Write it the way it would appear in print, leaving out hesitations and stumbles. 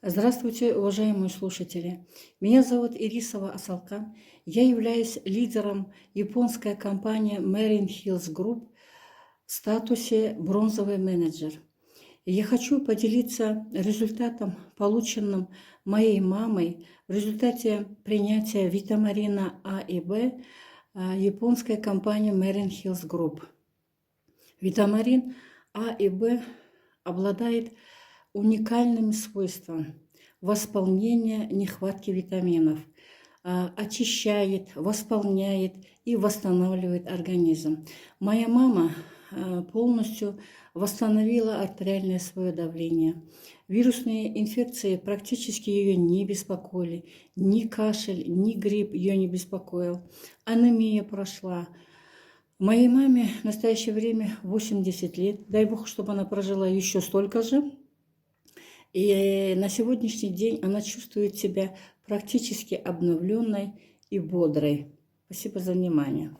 Здравствуйте, уважаемые слушатели! Меня зовут Ирисова Асалкан. Я являюсь лидером японской компании Marine Hills Group в статусе бронзовый менеджер. Я хочу поделиться результатом, полученным моей мамой в результате принятия витамарина А и Б японской компании Marine Hills Group. Витамарин А и Б обладает уникальными свойствами восполнения нехватки витаминов, очищает, восполняет и восстанавливает организм. Моя мама полностью восстановила артериальное свое давление. Вирусные инфекции практически ее не беспокоили. Ни кашель, ни грипп ее не беспокоил. Анемия прошла. Моей маме в настоящее время 80 лет. Дай Бог, чтобы она прожила еще столько же. И на сегодняшний день она чувствует себя практически обновленной и бодрой. Спасибо за внимание.